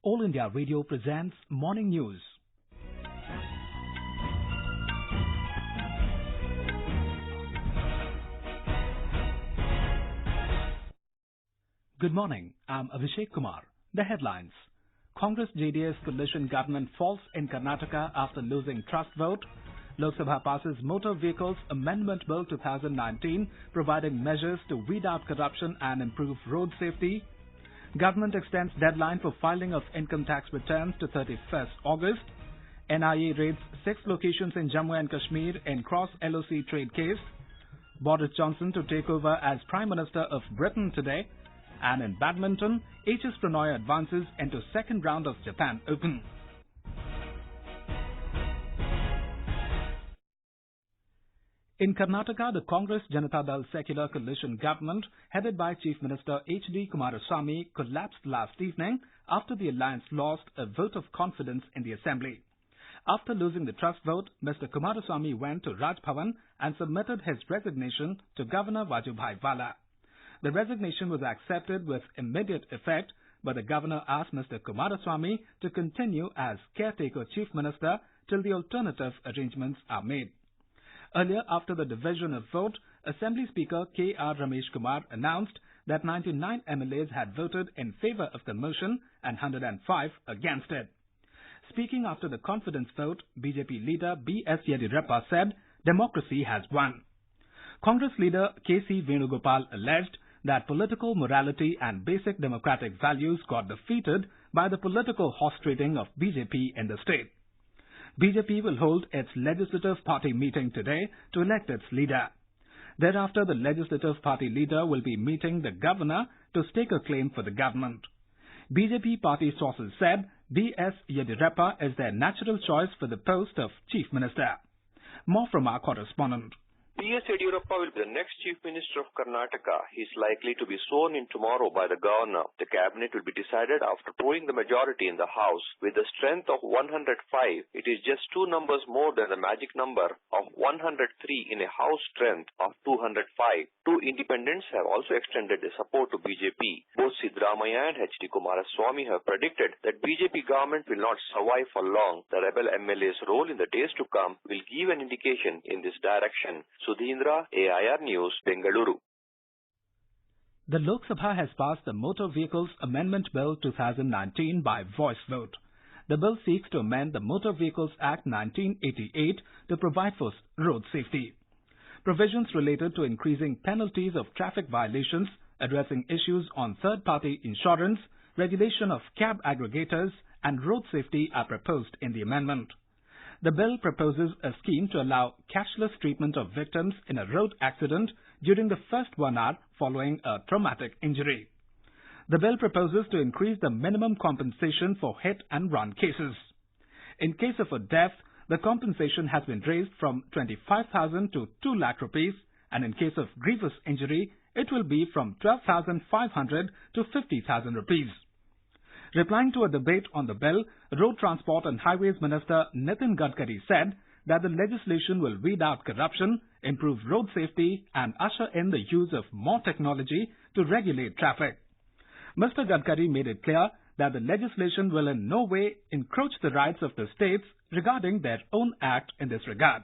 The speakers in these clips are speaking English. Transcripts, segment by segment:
All India Radio presents Morning News. Good morning. I'm Abhishek Kumar. The headlines. Congress-JDS coalition government falls in Karnataka after losing trust vote. Lok Sabha passes Motor Vehicles Amendment Bill 2019, providing measures to weed out corruption and improve road safety. Government extends deadline for filing of income tax returns to 31st August. NIA raids 6 locations in Jammu and Kashmir in Cross LOC Trade case. Boris Johnson to take over as Prime Minister of Britain today. And in badminton, S Prannoy advances into second round of Japan Open. In Karnataka, the Congress Janata Dal Secular Coalition government, headed by Chief Minister H.D. Kumaraswamy, collapsed last evening after the alliance lost a vote of confidence in the assembly. After losing the trust vote, Mr. Kumaraswamy went to Raj Bhavan and submitted his resignation to Governor Vajubhai Vala. The resignation was accepted with immediate effect, but the governor asked Mr. Kumaraswamy to continue as caretaker chief minister till the alternative arrangements are made. Earlier, after the division of vote, Assembly Speaker K.R. Ramesh Kumar announced that 99 MLAs had voted in favour of the motion and 105 against it. Speaking after the confidence vote, BJP leader B.S. Yediyurappa said, "Democracy has won." Congress leader K.C. Venugopal alleged that political morality and basic democratic values got defeated by the political horse trading of BJP in the state. BJP will hold its legislative party meeting today to elect its leader. Thereafter, the legislative party leader will be meeting the governor to stake a claim for the government. BJP party sources said B.S. Yediyurappa is their natural choice for the post of chief minister. More from our correspondent. B.S. Yediyurappa will be the next Chief Minister of Karnataka. He is likely to be sworn in tomorrow by the governor. The cabinet will be decided after proving the majority in the House. With the strength of 105, it is just 2 numbers more than the magic number of 103 in a House strength of 205. 2 independents have also extended their support to BJP. Both Siddaramaiah and H.D. Kumaraswamy have predicted that BJP government will not survive for long. The rebel MLA's role in the days to come will give an indication in this direction. Sudhindra, AIR News, Bengaluru. The Lok Sabha has passed the Motor Vehicles Amendment Bill 2019 by voice vote. The bill seeks to amend the Motor Vehicles Act 1988 to provide for road safety. Provisions related to increasing penalties of traffic violations, addressing issues on third-party insurance, regulation of cab aggregators, and road safety are proposed in the amendment. The bill proposes a scheme to allow cashless treatment of victims in a road accident during the first 1 hour following a traumatic injury. The bill proposes to increase the minimum compensation for hit and run cases. In case of a death, the compensation has been raised from 25,000 to 2 lakh rupees, and in case of grievous injury, it will be from 12,500 to 50,000 rupees. Replying to a debate on the bill, Road Transport and Highways Minister Nitin Gadkari said that the legislation will weed out corruption, improve road safety and usher in the use of more technology to regulate traffic. Mr. Gadkari made it clear that the legislation will in no way encroach the rights of the states regarding their own act in this regard.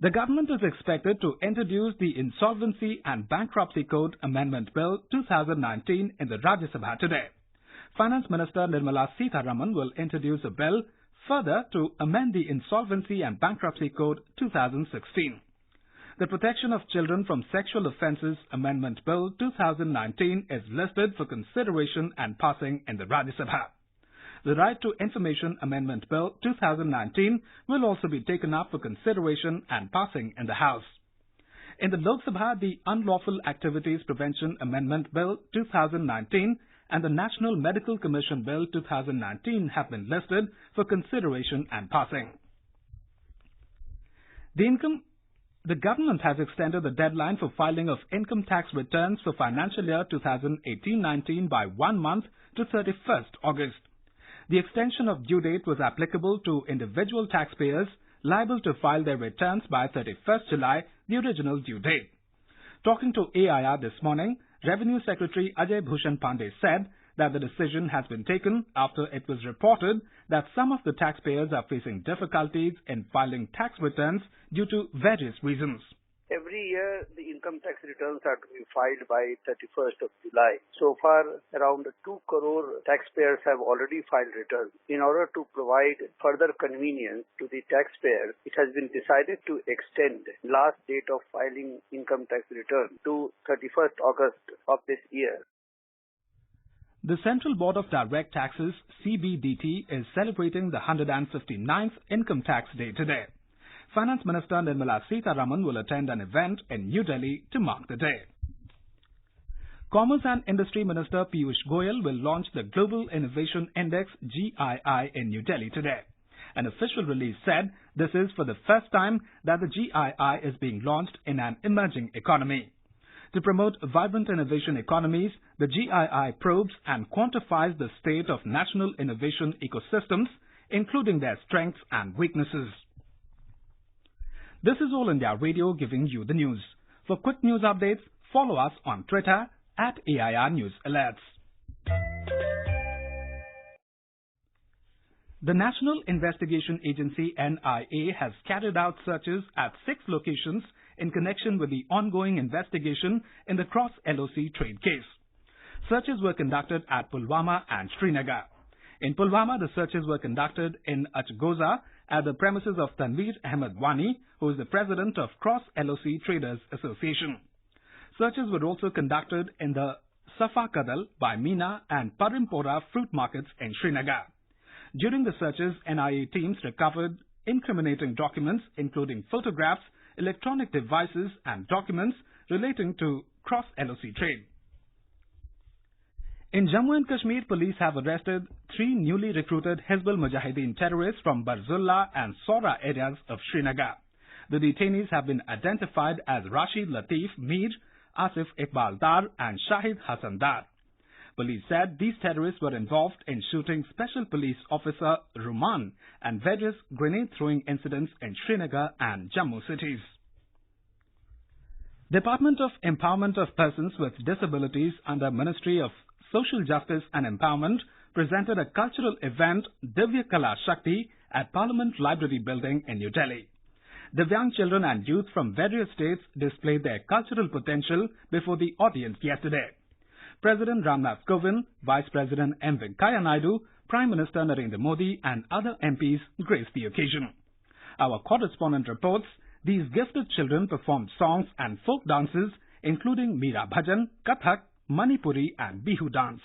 The government is expected to introduce the Insolvency and Bankruptcy Code Amendment Bill 2019 in the Rajya Sabha today. Finance Minister Nirmala Sitharaman will introduce a bill further to amend the Insolvency and Bankruptcy Code 2016. The Protection of Children from Sexual Offences Amendment Bill 2019 is listed for consideration and passing in the Rajya Sabha. The Right to Information Amendment Bill 2019 will also be taken up for consideration and passing in the House. In the Lok Sabha, the Unlawful Activities Prevention Amendment Bill 2019 and the National Medical Commission Bill 2019 have been listed for consideration and passing. The government has extended the deadline for filing of income tax returns for financial year 2018-19 by 1 month to 31st August. The extension of due date was applicable to individual taxpayers liable to file their returns by 31st July, the original due date. Talking to AIR this morning, Revenue Secretary Ajay Bhushan Pandey said that the decision has been taken after it was reported that some of the taxpayers are facing difficulties in filing tax returns due to various reasons. Every year, the income tax returns are to be filed by 31st of July. So far, around 2 crore taxpayers have already filed returns. In order to provide further convenience to the taxpayer, it has been decided to extend last date of filing income tax return to 31st August of this year. The Central Board of Direct Taxes, CBDT, is celebrating the 159th Income Tax Day today. Finance Minister Nirmala Sitharaman will attend an event in New Delhi to mark the day. Commerce and Industry Minister Piyush Goyal will launch the Global Innovation Index GII in New Delhi today. An official release said this is for the first time that the GII is being launched in an emerging economy. To promote vibrant innovation economies, the GII probes and quantifies the state of national innovation ecosystems, including their strengths and weaknesses. This is All India Radio giving you the news. For quick news updates, follow us on Twitter @AIR News Alerts. The National Investigation Agency NIA has carried out searches at 6 locations in connection with the ongoing investigation in the Cross LOC Trade case. Searches were conducted at Pulwama and Srinagar. In Pulwama, the searches were conducted in Achgoza at the premises of Tanveer Ahmed Wani, who is the president of Cross LOC Traders Association. Searches were also conducted in the Safa Kadal by Meena and Parimpora fruit markets in Srinagar. During the searches, NIA teams recovered incriminating documents including photographs, electronic devices and documents relating to Cross LOC Trade. In Jammu and Kashmir, police have arrested 3 newly recruited Hizbul Mujahideen terrorists from Barzullah and Sora areas of Srinagar. The detainees have been identified as Rashid Latif Mir, Asif Iqbal Dar and Shahid Hassan Dar. Police said these terrorists were involved in shooting Special Police Officer Ruman and various grenade-throwing incidents in Srinagar and Jammu cities. Department of Empowerment of Persons with Disabilities under Ministry of Social Justice and Empowerment presented a cultural event, Divya Kala Shakti, at Parliament Library Building in New Delhi. Divyang children and youth from various states displayed their cultural potential before the audience yesterday. President Ramnath Kovind, Vice President M. Venkaiah Naidu, Prime Minister Narendra Modi and other MPs graced the occasion. Our correspondent reports these gifted children performed songs and folk dances including Meera Bhajan, Kathak, Manipuri and Bihu dance.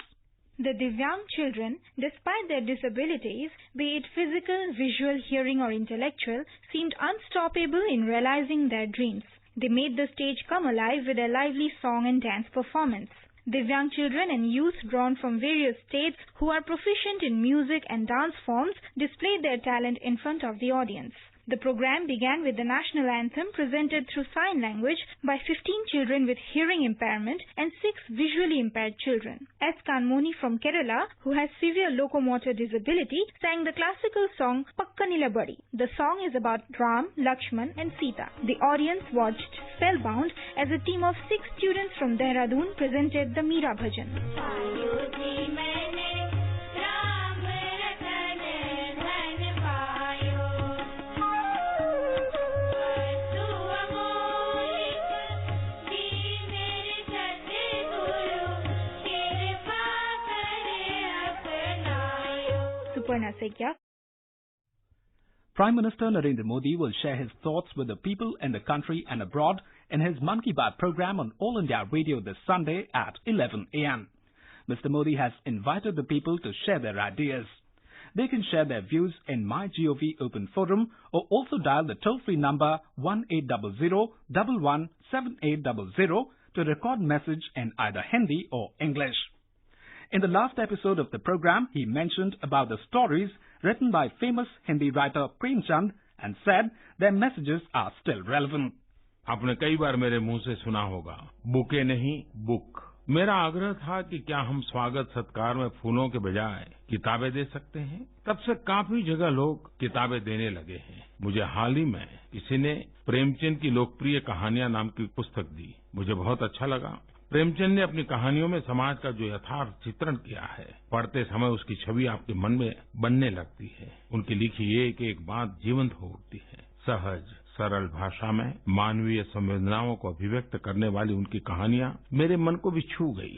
The Divyang children, despite their disabilities, be it physical, visual, hearing or intellectual, seemed unstoppable in realizing their dreams. They made the stage come alive with a lively song and dance performance. Divyang children and youth drawn from various states who are proficient in music and dance forms displayed their talent in front of the audience. The program began with the national anthem presented through sign language by 15 children with hearing impairment and 6 visually impaired children. S Prannoy from Kerala, who has severe locomotor disability, sang the classical song Pakkanila Badi. The song is about Ram, Lakshman and Sita. The audience watched spellbound as a team of 6 students from Dehradun presented the Meera Bhajan. Prime Minister Narendra Modi will share his thoughts with the people in the country and abroad in his Mann Ki Baat program on All India Radio this Sunday at 11 a.m. Mr. Modi has invited the people to share their ideas. They can share their views in MyGov Open Forum or also dial the toll-free number 1800-117800 to record message in either Hindi or English. In the last episode of the program, he mentioned about the stories written by famous Hindi writer Premchand and said their messages are still relevant. आपने कई बार मेरे मुंह से सुना होगा, bouquet नहीं book. मेरा आग्रह था कि क्या हम स्वागत सत्कार में फूलों के बजाय किताबें दे सकते हैं। तब से काफी जगह लोग किताबें देने लगे हैं। मुझे हाल ही में किसी ने प्रेमचंद की लोकप्रिय कहानियां नाम की पुस्तक दी। मुझे बहुत अच्छा लगा। प्रेमचंद ने अपनी कहानियों में समाज का जो यथार्थ चित्रण किया है, पढ़ते समय उसकी छवि आपके मन में बनने लगती है। उनकी लिखी एक एक बात जीवंत हो उठती है। सहज सरल भाषा में मानवीय संवेदनाओं को अभिव्यक्त करने वाली उनकी कहानियां मेरे मन को भी छू गई।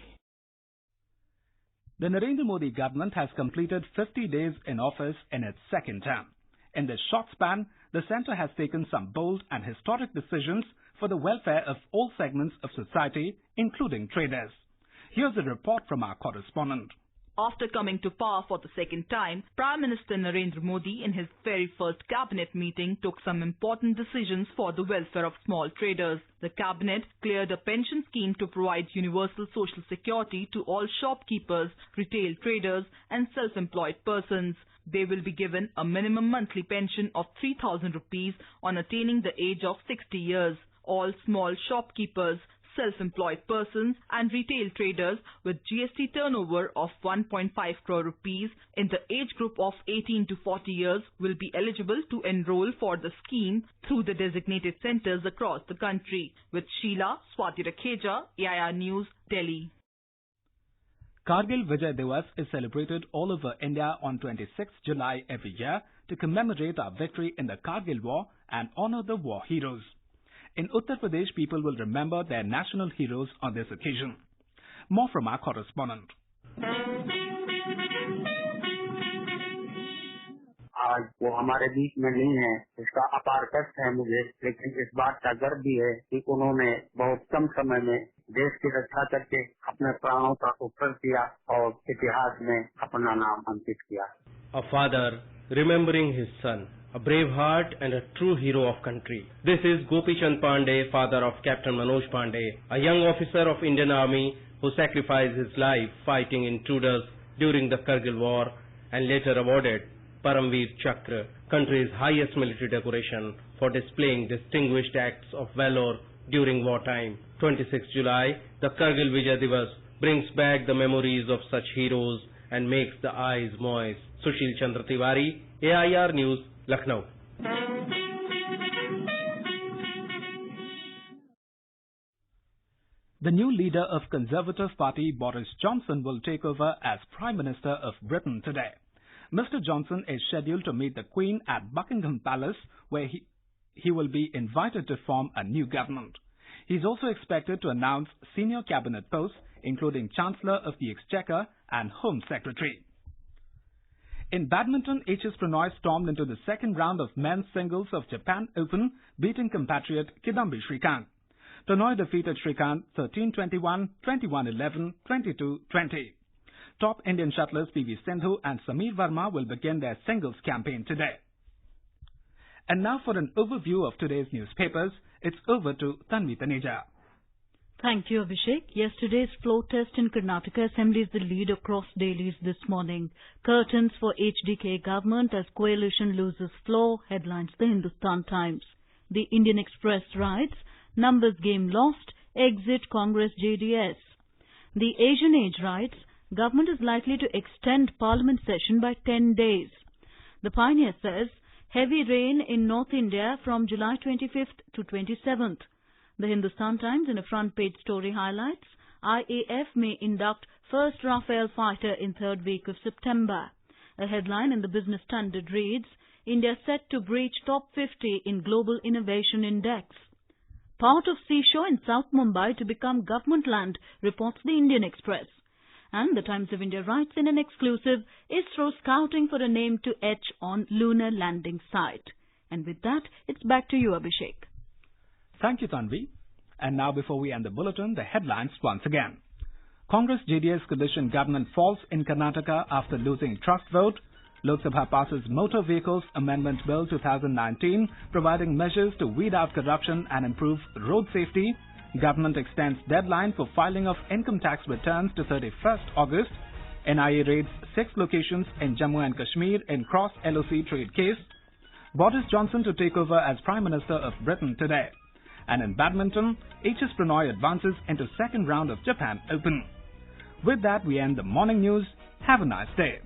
The Narendra Modi government has completed 50 days in office in its second term. In this short span, the centre has taken some bold and historic decisions for the welfare of all segments of society, including traders. Here's a report from our correspondent. After coming to power for the second time, Prime Minister Narendra Modi in his very first cabinet meeting took some important decisions for the welfare of small traders. The cabinet cleared a pension scheme to provide universal social security to all shopkeepers, retail traders and self-employed persons. They will be given a minimum monthly pension of 3,000 rupees on attaining the age of 60 years. All small shopkeepers, self-employed persons and retail traders with GST turnover of 1.5 crore rupees in the age group of 18 to 40 years will be eligible to enroll for the scheme through the designated centers across the country. With Sheila Swati Rakheja, AIR News, Delhi. Kargil Vijay Diwas is celebrated all over India on 26 July every year to commemorate our victory in the Kargil War and honor the war heroes. In Uttar Pradesh, people will remember their national heroes on this occasion. More from our correspondent. आज वो हमारे बीच में नहीं है, इसका अपार कष्ट है मुझे, लेकिन इस बात का गर्व भी है कि उन्होंने बहुत कम समय में देश की रक्षा करके अपने प्राणों का उत्सर्ग किया और इतिहास में अपना नाम अंकित किया. A father remembering his son, a brave heart and a true hero of country. This is Gopi Chand Pandey, father of Captain Manoj Pandey, a young officer of Indian Army who sacrificed his life fighting intruders during the Kargil War and later awarded Paramveer Chakra, country's highest military decoration, for displaying distinguished acts of valor during wartime. 26 July, the Kargil Vijay Diwas brings back the memories of such heroes and makes the eyes moist. Sushil Chandra Tiwari, AIR News, Lucknow. The new leader of Conservative Party, Boris Johnson, will take over as Prime Minister of Britain today. Mr. Johnson is scheduled to meet the Queen at Buckingham Palace, where he will be invited to form a new government. He is also expected to announce senior cabinet posts, including Chancellor of the Exchequer and Home Secretary. In badminton, S Prannoy stormed into the second round of men's singles of Japan Open, beating compatriot Kidambi Shrikant. Prannoy defeated Shrikant 13-21, 21-11, 22-20. Top Indian shuttlers PV Sindhu and Sameer Verma will begin their singles campaign today. And now for an overview of today's newspapers, it's over to Tanvi Taneja. Thank you, Abhishek. Yesterday's floor test in Karnataka Assembly is the lead across dailies this morning. Curtains for HDK government as coalition loses floor, headlines the Hindustan Times. The Indian Express writes, numbers game lost, exit Congress JDS. The Asian Age writes, government is likely to extend parliament session by 10 days. The Pioneer says, heavy rain in North India from July 25th to 27th. The Hindustan Times in a front page story highlights, IAF may induct first Rafale fighter in third week of September. A headline in the Business Standard reads, India set to breach top 50 in Global Innovation Index. Part of seashore in South Mumbai to become government land, reports the Indian Express. And the Times of India writes in an exclusive, ISRO scouting for a name to etch on lunar landing site. And with that, it's back to you, Abhishek. Thank you, Tanvi. And now, before we end the bulletin, the headlines once again. Congress-JDS coalition government falls in Karnataka after losing trust vote. Lok Sabha passes Motor Vehicles Amendment Bill 2019, providing measures to weed out corruption and improve road safety. Government extends deadline for filing of income tax returns to 31st August. NIA raids 6 locations in Jammu and Kashmir in Cross LOC Trade case. Boris Johnson to take over as Prime Minister of Britain today. And in badminton, S Prannoy advances into second round of Japan Open. With that, we end the morning news. Have a nice day.